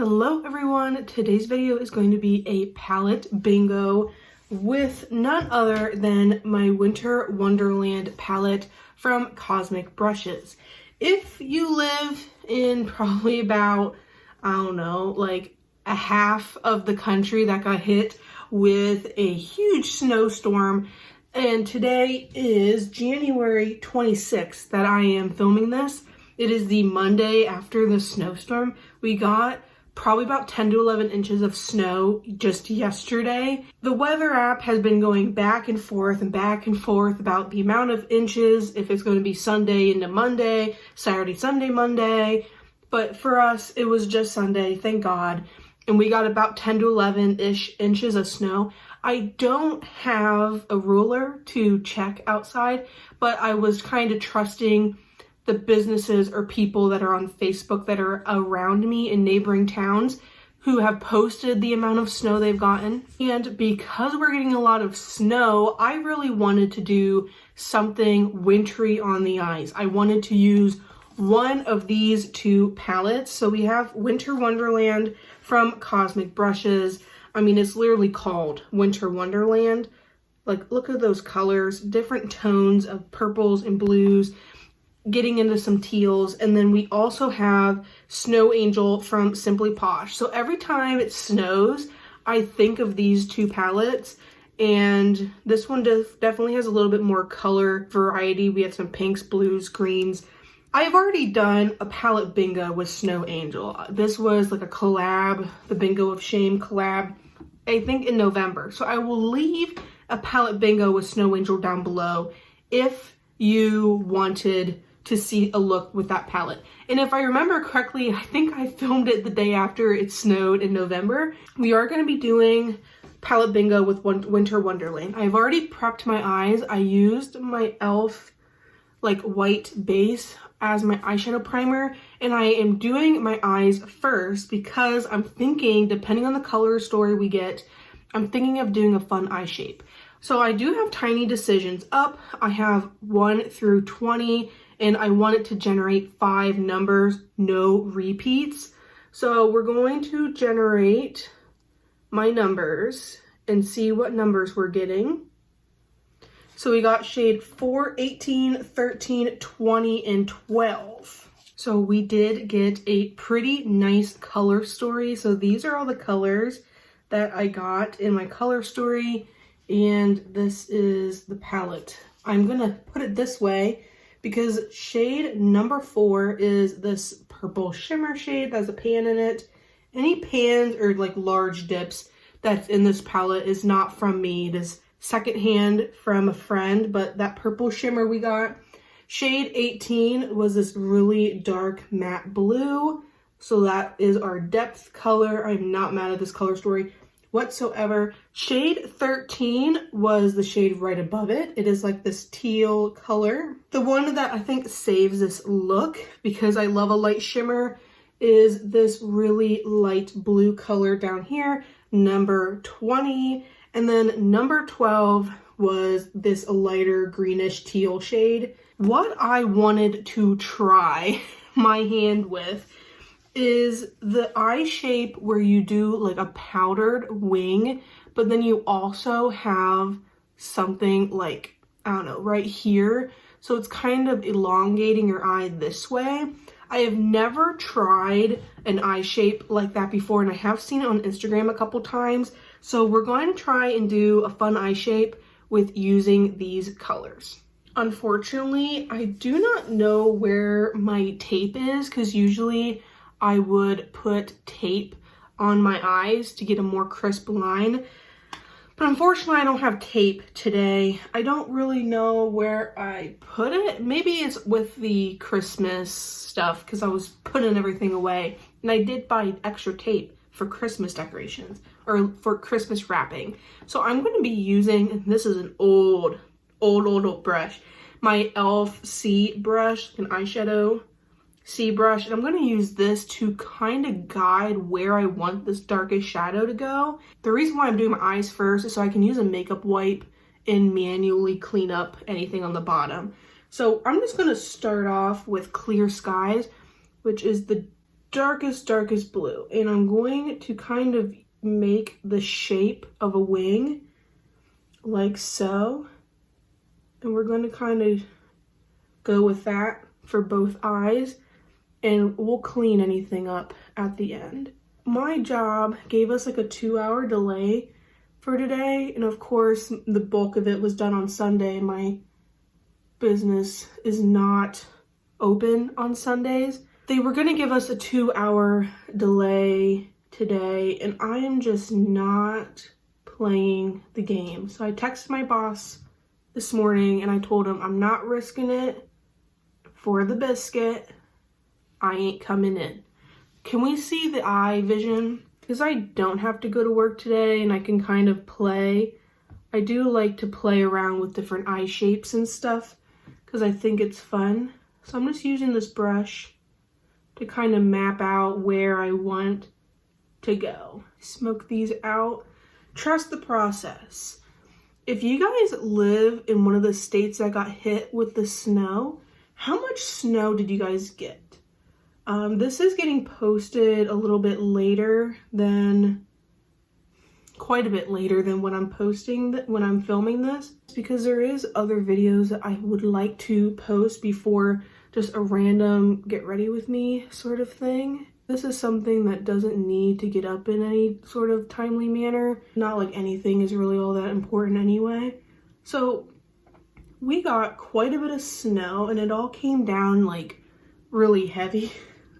Hello everyone, today's video is going to be a palette bingo with none other than my Winter Wonderland palette from Cosmic Brushes. If you live in probably about, I don't know, like a half of the country that got hit with a huge snowstorm, and today is January 26th that I am filming this. It is the Monday after the snowstorm. We got probably about 10 to 11 inches of snow just yesterday. The weather app has been going back and forth about the amount of inches, if it's going to be Sunday into Monday, Saturday, Sunday, Monday. But for us, it was just Sunday, thank God. And we got about 10 to 11-ish inches of snow. I don't have a ruler to check outside, but I was kind of trusting the businesses or people that are on Facebook that are around me in neighboring towns who have posted the amount of snow they've gotten. And because we're getting a lot of snow, I really wanted to do something wintry on the eyes. I wanted to use one of these two palettes. So we have Winter Wonderland from Cosmic Brushes. I mean, it's literally called Winter Wonderland. Like, look at those colors, different tones of purples and blues, getting into some teals. And then we also have Snow Angel from Simply Posh. So every time it snows, I think of these two palettes, and this one definitely has a little bit more color variety. We have some pinks, blues, greens. I've already done a palette bingo with Snow Angel. This was like a collab, the Bingo of Shame collab, I think in November. So I will leave a palette bingo with Snow Angel down below if you wanted to see a look with that palette. And if I remember correctly, I think I filmed it the day after it snowed in November. We are going to be doing palette bingo with Winter Wonderland. I've already prepped my eyes. I used my e.l.f. like white base as my eyeshadow primer, and I am doing my eyes first because I'm thinking, depending on the color story we get, I'm thinking of doing a fun eye shape. So I do have tiny decisions up. I have 1 through 20, and I want it to generate 5 numbers, no repeats. So we're going to generate my numbers and see what numbers we're getting. So we got shade 4, 18, 13, 20, and 12. So we did get a pretty nice color story. So these are all the colors that I got in my color story. And this is the palette. I'm gonna put it this way because shade number 4 is this purple shimmer shade that has a pan in it. Any pans or like large dips that's in this palette is not from me. It is secondhand from a friend, but that purple shimmer we got. Shade 18 was this really dark matte blue. So that is our depth color. I'm not mad at this color story whatsoever. Shade 13 was the shade right above it. It is like this teal color. The one that I think saves this look, because I love a light shimmer, is this really light blue color down here, number 20. And then number 12 was this lighter greenish teal shade. What I wanted to try my hand with is the eye shape where you do like a powdered wing, but then you also have something like, I don't know, right here. So it's kind of elongating your eye this way. I have never tried an eye shape like that before, and I have seen it on Instagram a couple times. So we're going to try and do a fun eye shape with using these colors. Unfortunately, I do not know where my tape is, because usually I would put tape on my eyes to get a more crisp line. But unfortunately, I don't have tape today. I don't really know where I put it. Maybe it's with the Christmas stuff, because I was putting everything away. And I did buy extra tape for Christmas decorations or for Christmas wrapping. So I'm going to be using, and this is an old brush, my e.l.f. C brush, an eyeshadow C brush, and I'm going to use this to kind of guide where I want this darkest shadow to go. The reason why I'm doing my eyes first is so I can use a makeup wipe and manually clean up anything on the bottom. So I'm just going to start off with Clear Skies, which is the darkest blue. And I'm going to kind of make the shape of a wing like so. And we're going to kind of go with that for both eyes. And we'll clean anything up at the end. My job gave us like a 2-hour delay for today. And of course, the bulk of it was done on Sunday. My business is not open on Sundays. They were going to give us a 2-hour delay today, and I am just not playing the game. So I texted my boss this morning and I told him I'm not risking it for the biscuit. I ain't coming in. Can we see the eye vision? Because I don't have to go to work today and I can kind of play. I do like to play around with different eye shapes and stuff because I think it's fun. So I'm just using this brush to kind of map out where I want to go. Smoke these out. Trust the process. If you guys live in one of the states that got hit with the snow, how much snow did you guys get? This is getting posted a little bit later than, quite a bit later than when I'm filming this, because there is other videos that I would like to post before just a random get ready with me sort of thing. This is something that doesn't need to get up in any sort of timely manner. Not like anything is really all that important anyway. So we got quite a bit of snow and it all came down like really heavy.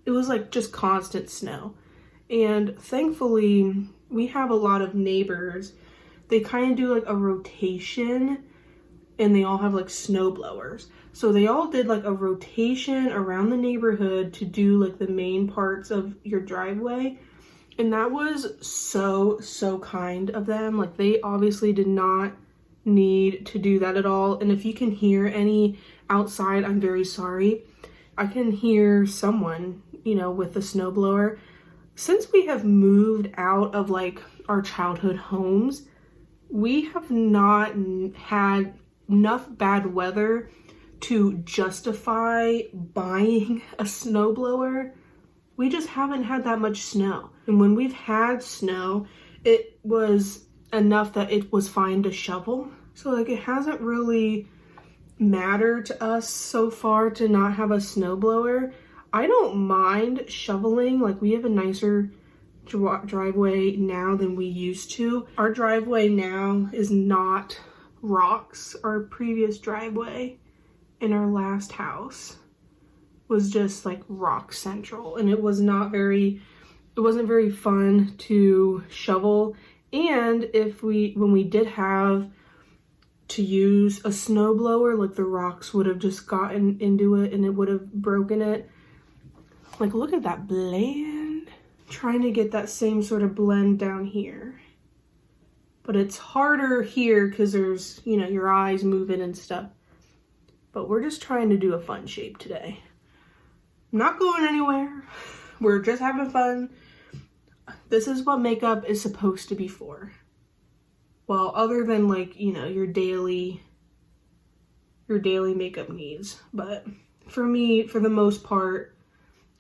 It was like just constant snow. And thankfully we have a lot of neighbors. They kind of do like a rotation and they all have like snow blowers. So they all did like a rotation around the neighborhood to do like the main parts of your driveway. And that was so kind of them. Like they obviously did not need to do that at all. And if you can hear any outside, I'm very sorry. I can hear someone, you know, with the snowblower. Since we have moved out of like our childhood homes, we have not had enough bad weather to justify buying a snowblower. We just haven't had that much snow. And when we've had snow, it was enough that it was fine to shovel. So like it hasn't really mattered to us so far to not have a snowblower. I don't mind shoveling. Like we have a nicer driveway now than we used to. Our driveway now is not rocks. Our previous driveway in our last house was just like rock central, and it wasn't very fun to shovel. And when we did have to use a snowblower, like the rocks would have just gotten into it and it would have broken it. Like look at that blend. Trying to get that same sort of blend down here, but it's harder here because there's, you know, your eyes moving and stuff. But we're just trying to do a fun shape today. I'm not going anywhere. We're just having fun. This is what makeup is supposed to be for. Well, other than like, you know, your daily makeup needs. But for me, for the most part,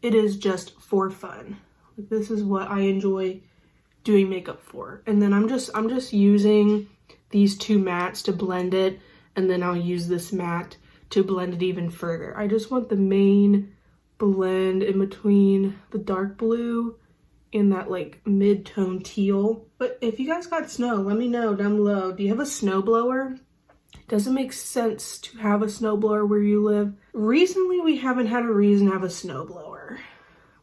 it is just for fun. Like this is what I enjoy doing makeup for. And then I'm just using these two mattes to blend it, and then I'll use this matte to blend it even further. I just want the main blend in between the dark blue and that like mid-tone teal. But if you guys got snow, let me know down below. Do you have a snowblower? Does it make sense to have a snowblower where you live? Recently, we haven't had a reason to have a snowblower.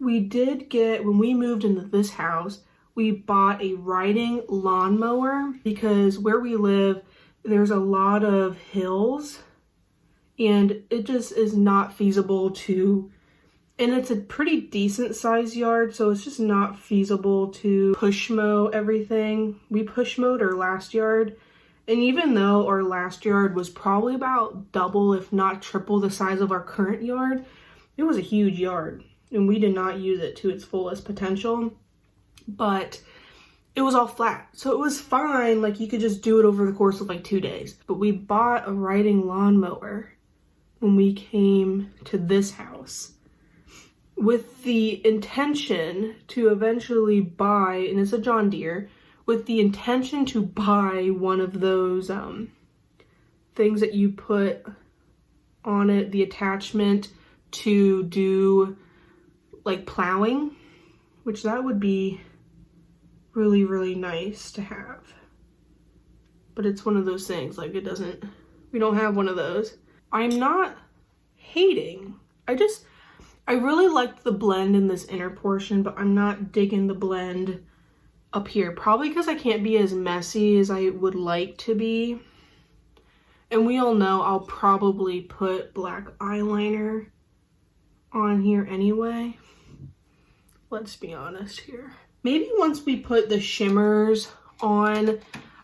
We did get, when we moved into this house, we bought a riding lawnmower because where we live, there's a lot of hills and it just is not feasible to, and it's a pretty decent sized yard, so it's just not feasible to push mow everything. We push mowed our last yard, and even though our last yard was probably about double, if not triple the size of our current yard, it was a huge yard and we did not use it to its fullest potential. But it was all flat, so it was fine. Like you could just do it over the course of like 2 days. But we bought a riding lawnmower when we came to this house. with the intention to eventually buy, and it's a John Deere, with the intention to buy one of those things that you put on it, the attachment to do like plowing, which that would be really, really nice to have. But it's one of those things, like we don't have one of those. I'm not hating. I really liked the blend in this inner portion, but I'm not digging the blend up here. Probably because I can't be as messy as I would like to be. And we all know I'll probably put black eyeliner on here anyway. Let's be honest here. Maybe once we put the shimmers on,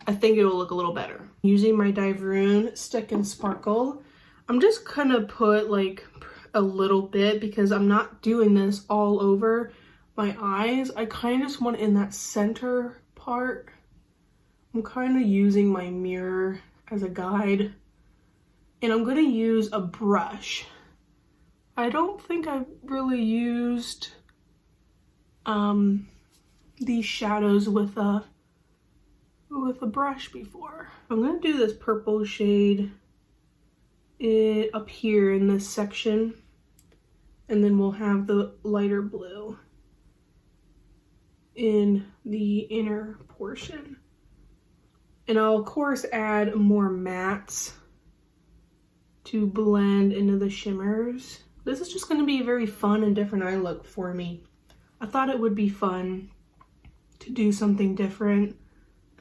I think it'll look a little better. Using my Diverune Stick and Sparkle, I'm just gonna put like a little bit because I'm not doing this all over my eyes. I kind of just want it in that center part. I'm kind of using my mirror as a guide, and I'm gonna use a brush. I don't think I've really used these shadows with a brush before. I'm gonna do this purple shade up here in this section, and then we'll have the lighter blue in the inner portion. And I'll of course add more mattes to blend into the shimmers. This is just going to be a very fun and different eye look for me. I thought it would be fun to do something different,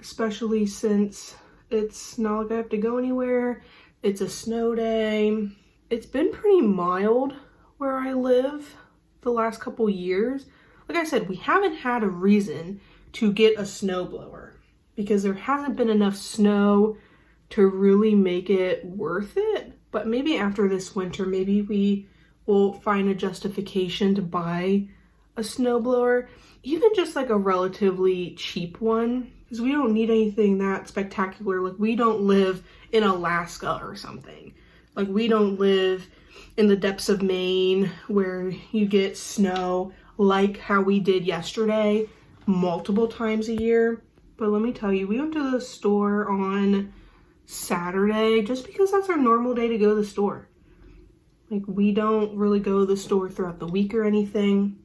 especially since it's not like I have to go anywhere. It's a snow day. It's been pretty mild where I live the last couple years. Like I said, we haven't had a reason to get a snowblower because there hasn't been enough snow to really make it worth it. But maybe after this winter, maybe we will find a justification to buy a snowblower, even just like a relatively cheap one, because we don't need anything that spectacular. Like, we don't live in Alaska or something. Like, we don't live in the depths of Maine where you get snow like how we did yesterday multiple times a year. But let me tell you, we went to the store on Saturday just because that's our normal day to go to the store. Like, we don't really go to the store throughout the week or anything.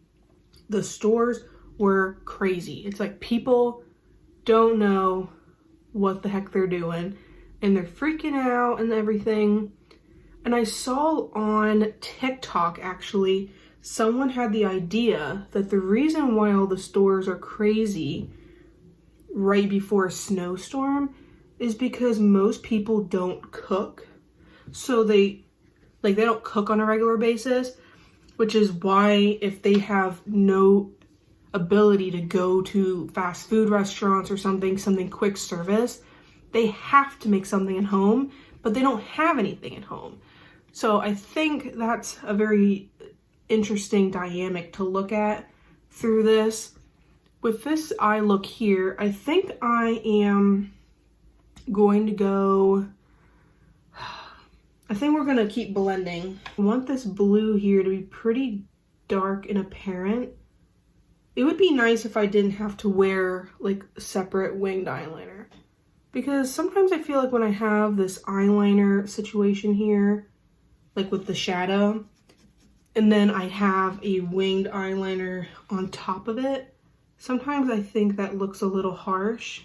The stores were crazy. It's like people don't know what the heck they're doing and they're freaking out and everything. And I saw on TikTok, actually, someone had the idea that the reason why all the stores are crazy right before a snowstorm is because most people don't cook. So they don't cook on a regular basis, which is why if they have no ability to go to fast food restaurants or something quick service, they have to make something at home, but they don't have anything at home. So I think that's a very interesting dynamic to look at through this. With this eye look here, I think I am going to go, I think we're going to keep blending. I want this blue here to be pretty dark and apparent. It would be nice if I didn't have to wear like separate winged eyeliner, because sometimes I feel like when I have this eyeliner situation here, like with the shadow, and then I have a winged eyeliner on top of it, sometimes I think that looks a little harsh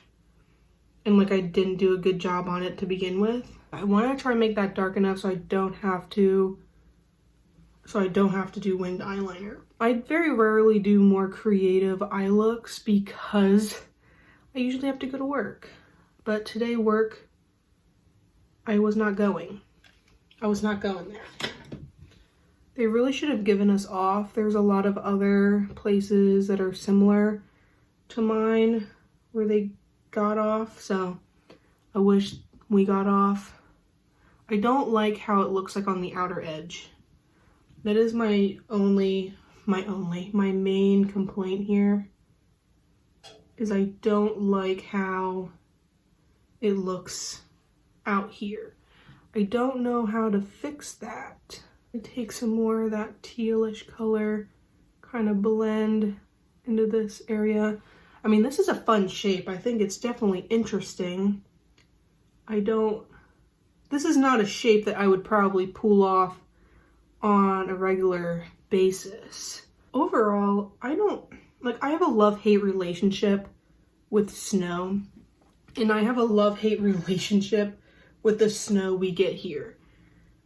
and like I didn't do a good job on it to begin with. I want to try and make that dark enough so I don't have to do winged eyeliner. I very rarely do more creative eye looks because I usually have to go to work. But today work, I was not going there. They really should have given us off. There's a lot of other places that are similar to mine where they got off, so I wish we got off. I don't like how it looks like on the outer edge. That is my main complaint here, is I don't like how it looks out here. I don't know how to fix that. I take some more of that tealish color kind of blend into this area. I mean, this is a fun shape. I think it's definitely interesting. This is not a shape that I would probably pull off on a regular basis. Overall, I have a love-hate relationship with snow, and I have a love-hate relationship with the snow we get here.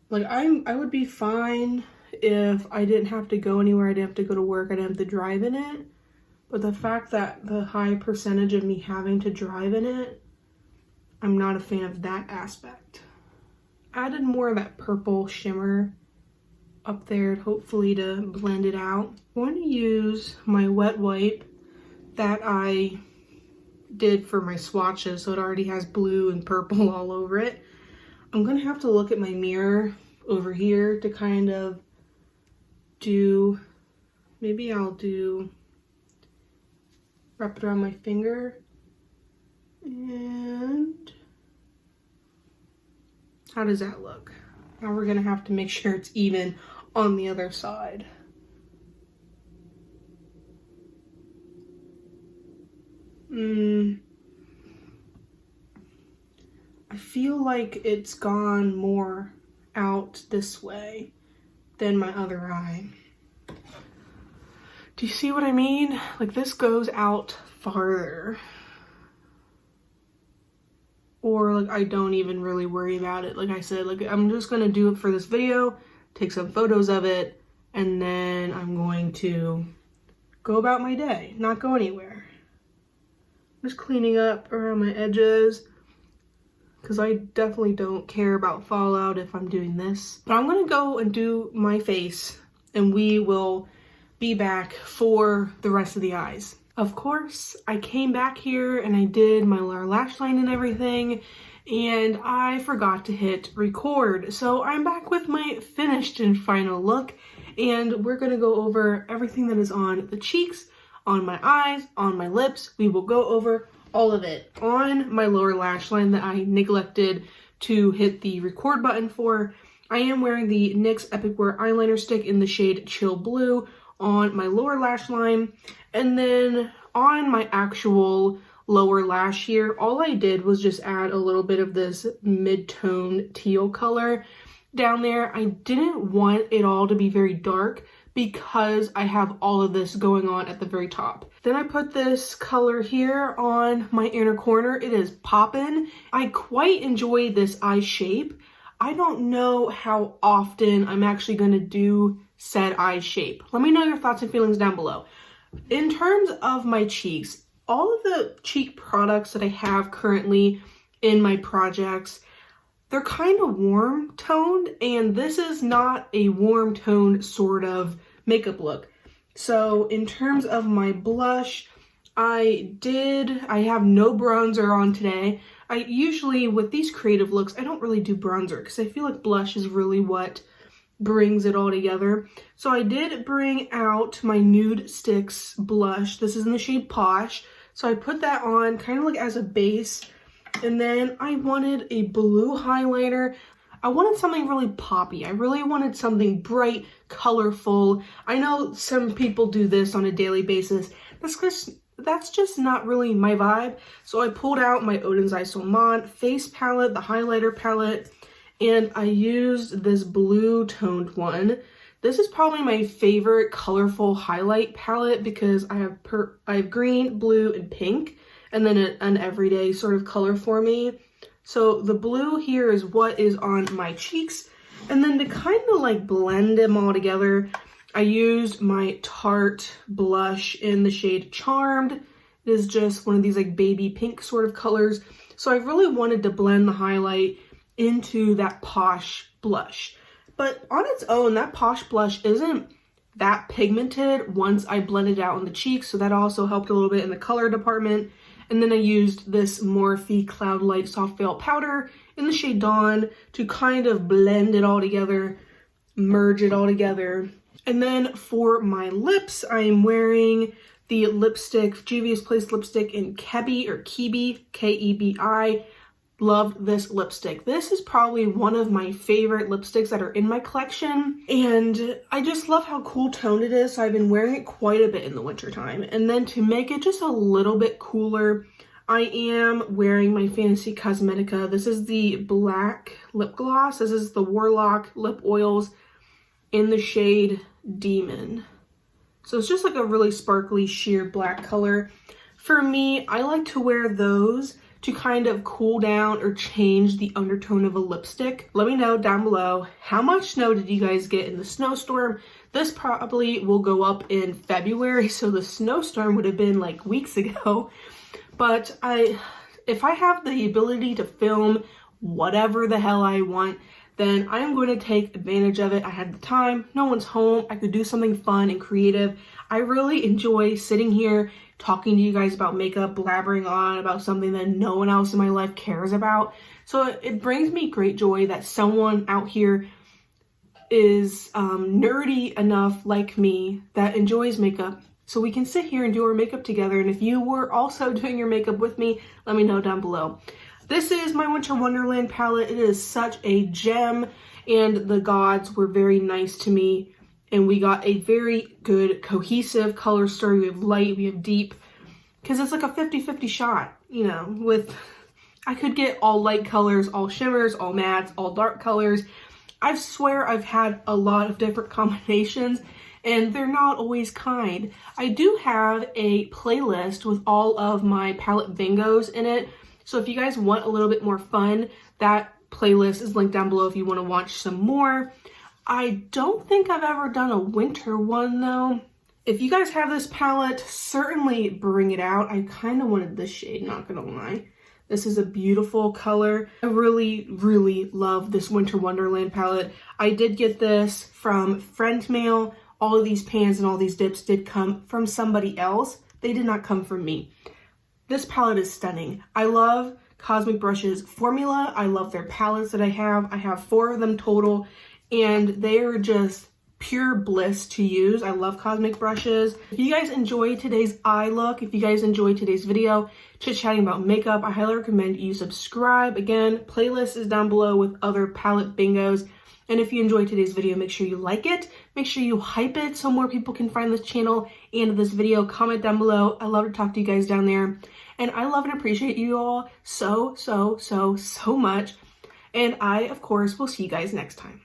Like, I would be fine if I didn't have to go anywhere, I didn't have to go to work, I didn't have to drive in it. But the fact that the high percentage of me having to drive in it, I'm not a fan of that aspect. Added more of that purple shimmer up there, hopefully to blend it out. I'm going to use my wet wipe that I did for my swatches, so it already has blue and purple all over it. I'm going to have to look at my mirror over here to kind of wrap it around my finger. And how does that look? Now we're gonna have to make sure it's even on the other side. I feel like it's gone more out this way than my other eye. Do you see what I mean? Like, this goes out farther. Or like, I don't even really worry about it. Like I said, like, I'm just gonna do it for this video, take some photos of it, and then I'm going to go about my day, not go anywhere. I'm just cleaning up around my edges, because I definitely don't care about fallout if I'm doing this. But I'm gonna go and do my face, and we will be back for the rest of the eyes. Of course, I came back here and I did my lower lash line and everything, and I forgot to hit record. So I'm back with my finished and final look, and we're gonna go over everything that is on the cheeks, on my eyes, on my lips. We will go over all of it. On my lower lash line that I neglected to hit the record button for, I am wearing the NYX Epic Wear eyeliner stick in the shade Chill Blue on my lower lash line. And then on my actual lower lash here, all I did was just add a little bit of this mid-tone teal color down there. I didn't want it all to be very dark because I have all of this going on at the very top. Then I put this color here on my inner corner. It is poppin'. I quite enjoy this eye shape. I don't know how often I'm actually gonna do said eye shape. Let me know your thoughts and feelings down below. In terms of my cheeks, all of the cheek products that I have currently in my projects, they're kind of warm toned, and this is not a warm toned sort of makeup look. So in terms of my blush, I have no bronzer on today. I usually, with these creative looks, I don't really do bronzer because I feel like blush is really what brings it all together. So I did bring out my Nude Sticks blush. This is in the shade Posh. So I put that on kind of like as a base. And then I wanted a blue highlighter. I wanted something really poppy. I really wanted something bright, colorful. I know some people do this on a daily basis. That's just not really my vibe. So I pulled out my Odens Isolmont face palette, the highlighter palette, and I used this blue toned one. This is probably my favorite colorful highlight palette because I have green, blue, and pink, and then an everyday sort of color for me. So the blue here is what is on my cheeks, and then to kind of like blend them all together, I used my Tarte blush in the shade Charmed. It is just one of these like baby pink sort of colors. So I really wanted to blend the highlight into that Posh blush. But on its own, that Posh blush isn't that pigmented once I blended it out on the cheeks, so that also helped a little bit in the color department. And then I used this Morphe Cloud Light Soft Veil Powder in the shade Dawn to kind of blend it all together, merge it all together. And then for my lips, I am wearing the lipstick, Juvia's Place lipstick in Kebi, or Kebi, K-E-B-I. loved this lipstick. This is probably one of my favorite lipsticks that are in my collection, and I just love how cool toned it is. So I've been wearing it quite a bit in the winter time. And then to make it just a little bit cooler, I am wearing my Fantasy Cosmetica. This is the black lip gloss. This is the Warlock Lip Oils in the shade Demon. So it's just like a really sparkly sheer black color. For me, I like to wear those to kind of cool down or change the undertone of a lipstick. Let me know down below, how much snow did you guys get in the snowstorm? This probably will go up in February, so the snowstorm would have been like weeks ago. But if I have the ability to film whatever the hell I want, then I am going to take advantage of it. I had the time, no one's home, I could do something fun and creative. I really enjoy sitting here talking to you guys about makeup, blabbering on about something that no one else in my life cares about. So it brings me great joy that someone out here is nerdy enough like me that enjoys makeup. So we can sit here and do our makeup together. And if you were also doing your makeup with me, let me know down below. This is my Winter Wonderland palette. It is such a gem, and the gods were very nice to me. And we got a very good cohesive color story. We have light, we have deep, because it's like a 50-50 shot, you know, with, I could get all light colors, all shimmers, all mattes, all dark colors. I swear I've had a lot of different combinations, and they're not always kind. I do have a playlist with all of my palette bingos in it. So if you guys want a little bit more fun, that playlist is linked down below if you want to watch some more. I don't think I've ever done a winter one though. If you guys have this palette, certainly bring it out. I kind of wanted this shade, not gonna lie. This is a beautiful color. I really, really love this Winter Wonderland palette. I did get this from friend mail. All of these pans and all these dips did come from somebody else. They did not come from me. This palette is stunning. I love Cosmic Brushes formula. I love their palettes that I have. I have 4 of them total, and they are just pure bliss to use. I love Cosmic Brushes. If you guys enjoyed today's eye look, if you guys enjoyed today's video, chit-chatting about makeup, I highly recommend you subscribe. Again, playlist is down below with other palette bingos. And if you enjoyed today's video, make sure you like it. Make sure you hype it so more people can find this channel and this video. Comment down below. I love to talk to you guys down there. And I love and appreciate you all so much. And I, of course, will see you guys next time.